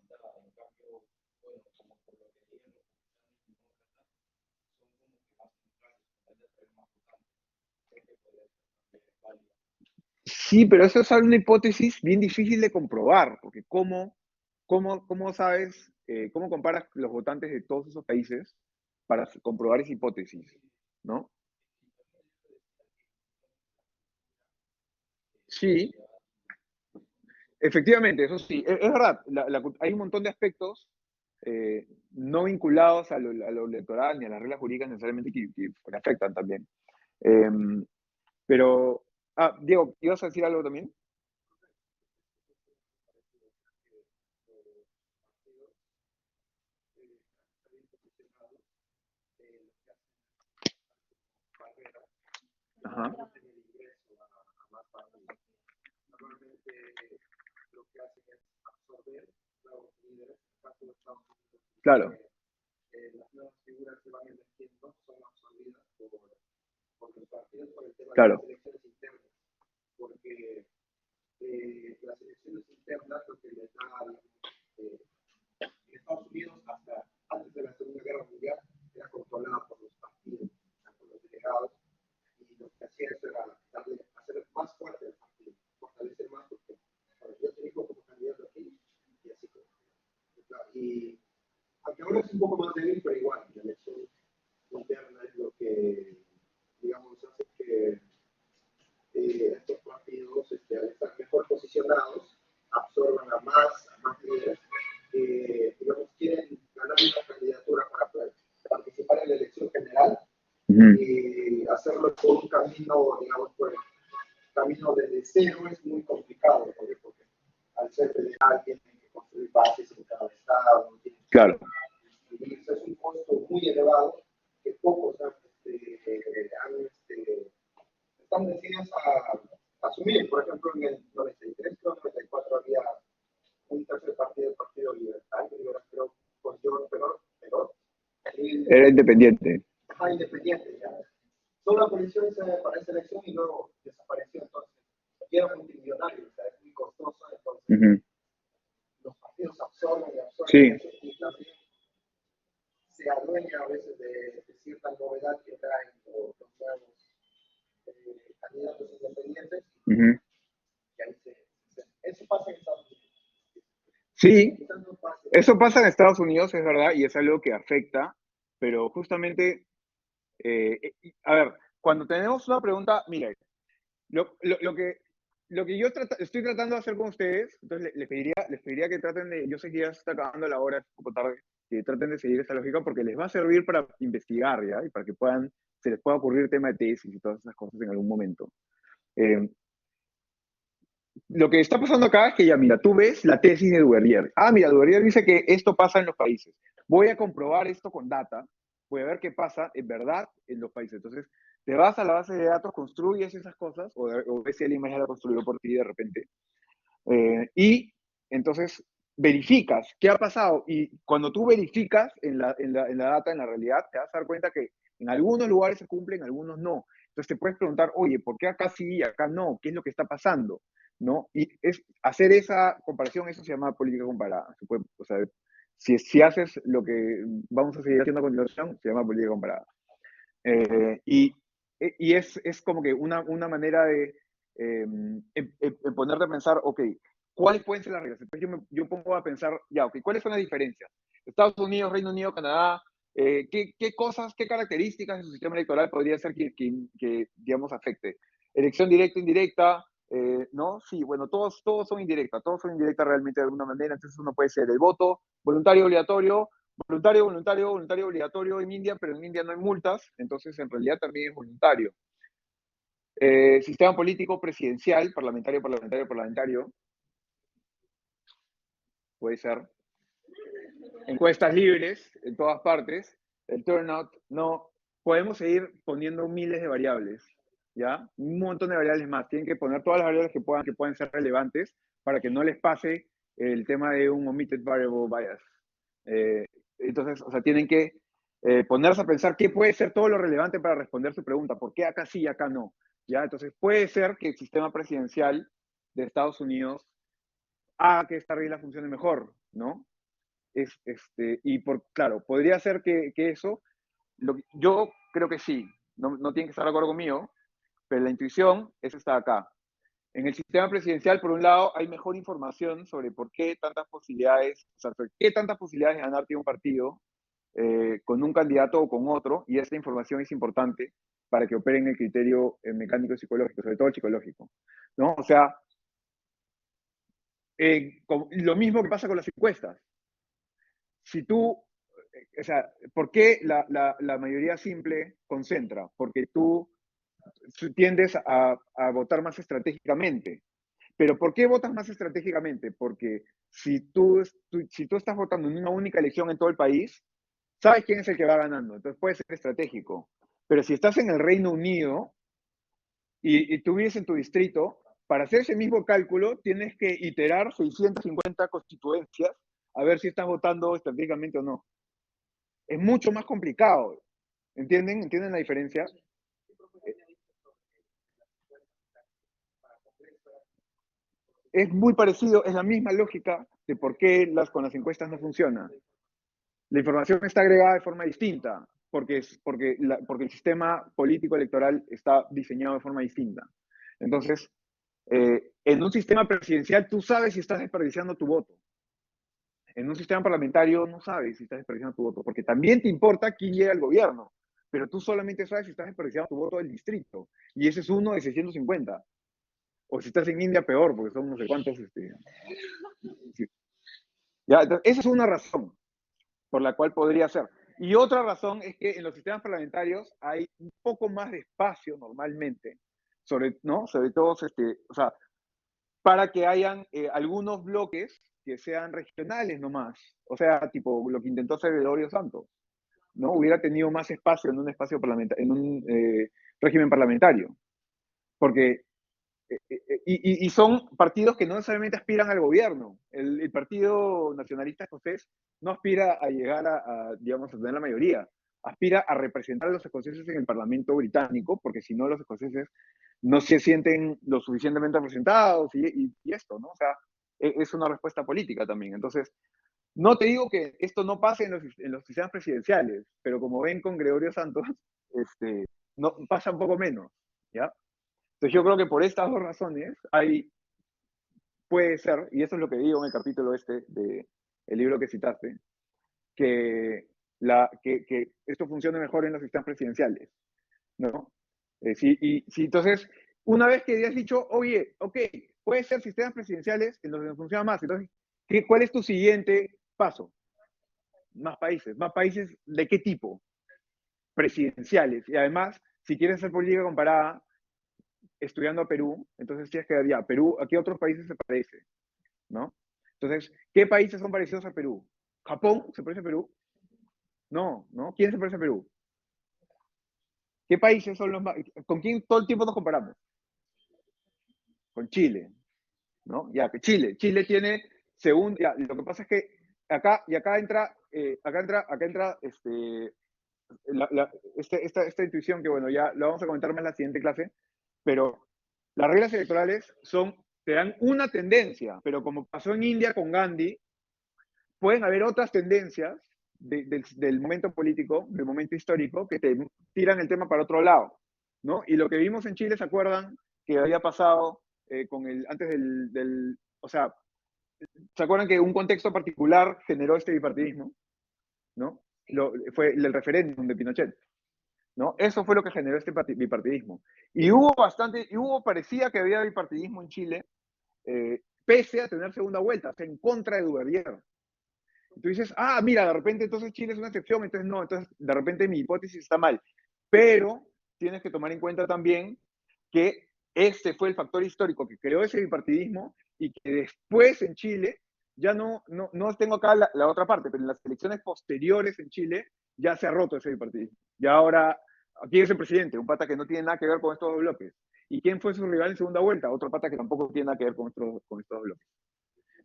Sí, pero eso es una hipótesis bien difícil de comprobar, porque cómo sabes, cómo comparas los votantes de todos esos países para comprobar esa hipótesis, ¿no? Sí, efectivamente, eso sí, es verdad, hay un montón de aspectos no vinculados a lo electoral ni a las reglas jurídicas necesariamente que afectan también. Em, pero, Diego, ¿ibas a decir algo también? Ajá. Claro. Claro. las elecciones internas, porque las elecciones internas lo que les da, en Estados Unidos hasta antes de la Segunda Guerra Mundial era controlada por los partidos, por los delegados, y lo que hacía eso era hacer más fuerte el partido, fortalecer más, porque bueno, yo te digo como candidato aquí, y así como. Y aunque ahora es un poco más débil, pero igual, la elección interna es lo que, digamos, hace que estos partidos, al estar mejor posicionados, absorban a más líderes, digamos, quieren ganar una candidatura para poder participar en la elección general y hacerlo por un camino, digamos, por el camino desde cero es muy complicado, porque al ser federal tienen que construir bases en cada estado, Claro. y eso es un costo muy elevado que pocos están decididos a asumir. Por ejemplo, en el 93, creo, 94 había un tercer partido, el Partido Libertario, creo, con George Perot. Era independiente. Ajá, independiente ya. Solo apareció para esa elección y luego desapareció. Entonces, y era multimillonario, o sea, es muy costoso. Entonces, los partidos absorben y absorben eso, y también se adueña a veces de cierta novedad que traen los nuevos candidatos independientes. Y ahí eso pasa en Estados Unidos. Sí, eso pasa en Estados Unidos, es verdad, y es algo que afecta, pero justamente, a ver, cuando tenemos una pregunta, mire, lo que yo estoy tratando de hacer con ustedes, entonces les pediría que traten de, yo sé que ya se está acabando la hora, es un poco tarde, que traten de seguir esa lógica porque les va a servir para investigar, ¿ya? Y para que se les pueda ocurrir tema de tesis y todas esas cosas en algún momento. Lo que está pasando acá es que ya, mira, tú ves la tesis de Duvalier. Ah, mira, Duvalier dice que esto pasa en los países. Voy a comprobar esto con data, voy a ver qué pasa en verdad en los países. Entonces, te vas a la base de datos, construyes esas cosas, o ves si alguien más ya lo construyó por ti de repente, y entonces verificas qué ha pasado. Y cuando tú verificas en la data, en la realidad, te vas a dar cuenta que en algunos lugares se cumple, en algunos no. Entonces te puedes preguntar, oye, ¿por qué acá sí y acá no? ¿Qué es lo que está pasando? ¿No? Y hacer esa comparación, eso se llama política comparada. O sea, si haces lo que vamos a seguir haciendo a continuación, se llama política comparada. Y es como que una manera de ponerte a pensar, ok, ¿cuáles pueden ser las reglas? Entonces yo pongo a pensar, ya, ok, ¿cuáles son las diferencias? Estados Unidos, Reino Unido, Canadá, ¿qué cosas, qué características de su sistema electoral podría ser que digamos, afecte? Elección directa, indirecta, ¿no? Sí, bueno, todos son indirectas realmente de alguna manera, entonces uno puede ser el voto voluntario, obligatorio, voluntario, obligatorio en India, pero en India no hay multas, entonces en realidad también es voluntario. Sistema político presidencial, parlamentario, puede ser. Encuestas libres en todas partes, el turnout, no. Podemos seguir poniendo miles de variables, ¿ya? Un montón de variables más. Tienen que poner todas las variables que puedan ser relevantes para que no les pase el tema de un omitted variable bias. Entonces, o sea, tienen que ponerse a pensar qué puede ser todo lo relevante para responder su pregunta. ¿Por qué acá sí y acá no? ¿Ya? Entonces, puede ser que el sistema presidencial de Estados Unidos haga que esta regla funcione mejor, ¿no? Claro, podría ser que eso, yo creo que sí, no tienen que estar de acuerdo conmigo, pero la intuición es esta acá. En el sistema presidencial, por un lado, hay mejor información sobre por qué tantas posibilidades, o sea, sobre qué tantas posibilidades de ganar tiene un partido con un candidato o con otro, y esta información es importante para que opere en el criterio mecánico y psicológico, sobre todo el psicológico, ¿no? O sea, lo mismo que pasa con las encuestas. Si tú, o sea, ¿por qué la mayoría simple concentra? Porque tú tiendes a votar más estratégicamente. Pero ¿por qué votas más estratégicamente? Porque si tú estás votando en una única elección en todo el país, sabes quién es el que va ganando, entonces puede ser estratégico. Pero si estás en el Reino Unido y tú vives en tu distrito, para hacer ese mismo cálculo tienes que iterar 650 constituencias a ver si estás votando estratégicamente o no. Es mucho más complicado. ¿Entienden? ¿Entienden la diferencia? Es muy parecido, es la misma lógica de por qué con las encuestas no funciona. La información está agregada de forma distinta, porque el sistema político electoral está diseñado de forma distinta. Entonces, en un sistema presidencial tú sabes si estás desperdiciando tu voto. En un sistema parlamentario no sabes si estás desperdiciando tu voto, porque también te importa quién llega al gobierno, pero tú solamente sabes si estás desperdiciando tu voto del distrito, y ese es uno de 650. O si estás en India, peor, porque son no sé cuántos. Sí. Ya, entonces, esa es una razón por la cual podría ser. Y otra razón es que en los sistemas parlamentarios hay un poco más de espacio normalmente, ¿no? Sobre todo, o sea, para que hayan algunos bloques que sean regionales nomás. O sea, tipo lo que intentó hacer Gregorio Santos, ¿no? Hubiera tenido más espacio en un espacio parlamentario, en un régimen parlamentario. Porque y son partidos que no necesariamente aspiran al gobierno. El Partido Nacionalista Escocés no aspira a llegar digamos, a tener la mayoría. Aspira a representar a los escoceses en el Parlamento británico, porque si no, los escoceses no se sienten lo suficientemente representados y esto, ¿no? O sea, es una respuesta política también. Entonces, no te digo que esto no pase en los sistemas presidenciales, pero como ven con Gregorio Santos, no, pasa un poco menos, ¿ya? Entonces yo creo que por estas dos razones puede ser, y eso es lo que digo en el capítulo del libro que citaste, que esto funcione mejor en los sistemas presidenciales, ¿no? Entonces, una vez que has dicho, oye, ok, puede ser sistemas presidenciales en donde funciona más, entonces, ¿cuál es tu siguiente paso? Más países, ¿de qué tipo? Presidenciales. Y además, si quieres hacer política comparada, estudiando a Perú, entonces tienes que ver ya, Perú, ¿a qué otros países se parece? ¿No? Entonces, ¿qué países son parecidos a Perú? ¿Japón se parece a Perú? No, ¿no? ¿Quién se parece a Perú? ¿Qué países son los más... ¿Con quién todo el tiempo nos comparamos? Con Chile, ¿no? Ya, que Chile tiene, según, ya, lo que pasa es que acá entra, esta intuición que, bueno, ya lo vamos a comentar más en la siguiente clase, pero las reglas electorales te dan una tendencia, pero como pasó en India con Gandhi, pueden haber otras tendencias del momento político, del momento histórico, que te tiran el tema para otro lado, ¿no? Y lo que vimos en Chile, ¿se acuerdan? Que había pasado antes o sea, ¿se acuerdan que un contexto particular generó este bipartidismo? ¿No? Fue el referéndum de Pinochet, ¿no? Eso fue lo que generó este bipartidismo. Y parecía que había bipartidismo en Chile, pese a tener segunda vuelta, o sea, en contra de Duverger. Y tú dices, mira, de repente entonces Chile es una excepción, entonces no, entonces de repente mi hipótesis está mal. Pero tienes que tomar en cuenta también que este fue el factor histórico que creó ese bipartidismo y que después en Chile, ya no tengo acá la otra parte, pero en las elecciones posteriores en Chile ya se ha roto ese bipartidismo. Y ahora, ¿quién es el presidente? Un pata que no tiene nada que ver con estos dos bloques. ¿Y quién fue su rival en segunda vuelta? Otro pata que tampoco tiene nada que ver con estos dos bloques.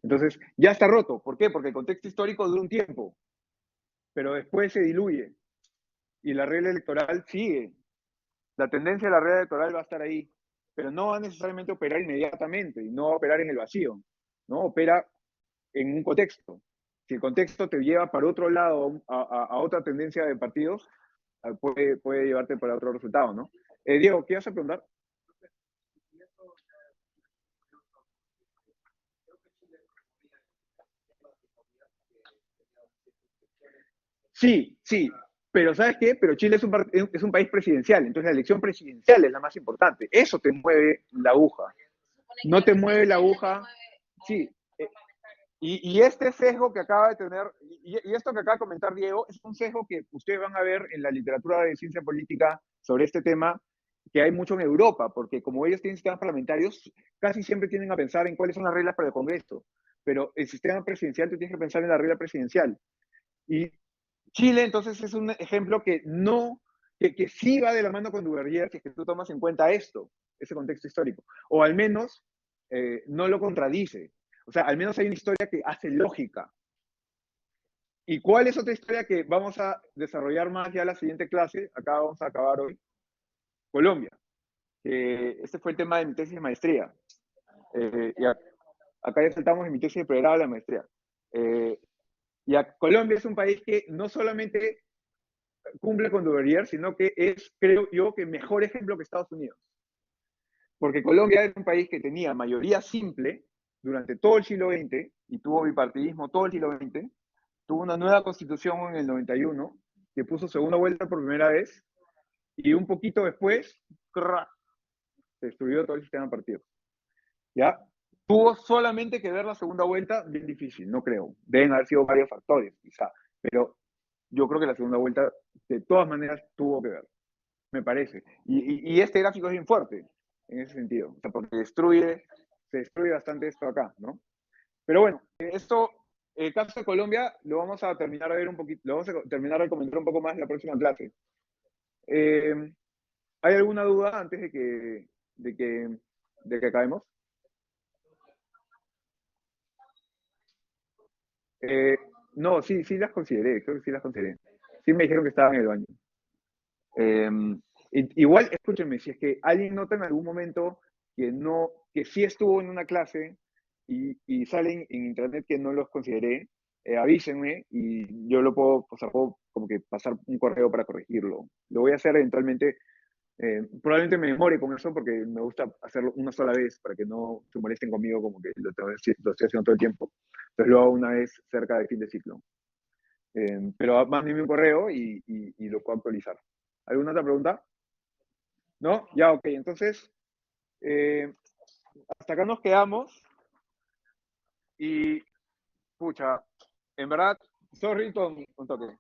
Entonces, ya está roto. ¿Por qué? Porque el contexto histórico dura un tiempo, pero después se diluye y la regla electoral sigue. La tendencia de la regla electoral va a estar ahí, pero no va a necesariamente operar inmediatamente y no va a operar en el vacío, ¿no? Opera en un contexto. Si el contexto te lleva para otro lado, a otra tendencia de partidos, puede llevarte para otro resultado, ¿no? Diego, ¿qué vas a preguntar? Sí, sí, pero ¿sabes qué? Pero Chile es un país presidencial, entonces la elección presidencial es la más importante. Eso te mueve la aguja. No te mueve la aguja. Sí. Y este sesgo que acaba de tener, y esto que acaba de comentar Diego, es un sesgo que ustedes van a ver en la literatura de ciencia política sobre este tema, que hay mucho en Europa, porque como ellos tienen sistemas parlamentarios, casi siempre tienden a pensar en cuáles son las reglas para el Congreso. Pero el sistema presidencial, tú tienes que pensar en la regla presidencial. Y Chile, entonces, es un ejemplo que sí va de la mano con Duverger, si es que tú tomas en cuenta ese contexto histórico. O al menos no lo contradice. O sea, al menos hay una historia que hace lógica. ¿Y cuál es otra historia que vamos a desarrollar más ya en la siguiente clase? Acá vamos a acabar hoy. Colombia. Este fue el tema de mi tesis de maestría. Acá ya saltamos en mi tesis de pregrado a la maestría. Colombia es un país que no solamente cumple con Duvalier, sino que es, creo yo, que mejor ejemplo que Estados Unidos. Porque Colombia era un país que tenía mayoría simple durante todo el siglo XX y tuvo bipartidismo todo el siglo XX. Tuvo una nueva constitución en el 91 que puso segunda vuelta por primera vez y un poquito después se destruyó todo el sistema de partidos. ¿Ya? Tuvo solamente que ver la segunda vuelta, bien difícil, no creo. Deben haber sido varios factores, quizá, pero yo creo que la segunda vuelta de todas maneras tuvo que ver, me parece. Y este gráfico es bien fuerte en ese sentido, o sea, porque se destruye bastante esto acá, ¿no? Pero bueno, esto, el caso de Colombia, lo vamos a terminar de ver un poquito, lo vamos a terminar de comentar un poco más en la próxima clase. ¿Hay alguna duda antes de que acabemos? Eh, no, sí las consideré, creo que sí las consideré. Sí me dijeron que estaban en el baño. Eh, igual, escúchenme, si es que alguien nota en algún momento que no, que sí estuvo en una clase y salen en internet que no los consideré, avísenme y yo lo puedo, o sea, puedo como que pasar un correo para corregirlo. Lo voy a hacer eventualmente. Probablemente me demore con eso porque me gusta hacerlo una sola vez para que no se molesten conmigo como que lo estoy haciendo todo el tiempo. Entonces lo hago una vez cerca del fin de ciclo. Pero mándenme un correo y lo puedo actualizar. ¿Alguna otra pregunta? ¿No? Ya, ok. Entonces, eh, hasta acá nos quedamos y, pucha, en verdad, sorry con un toque.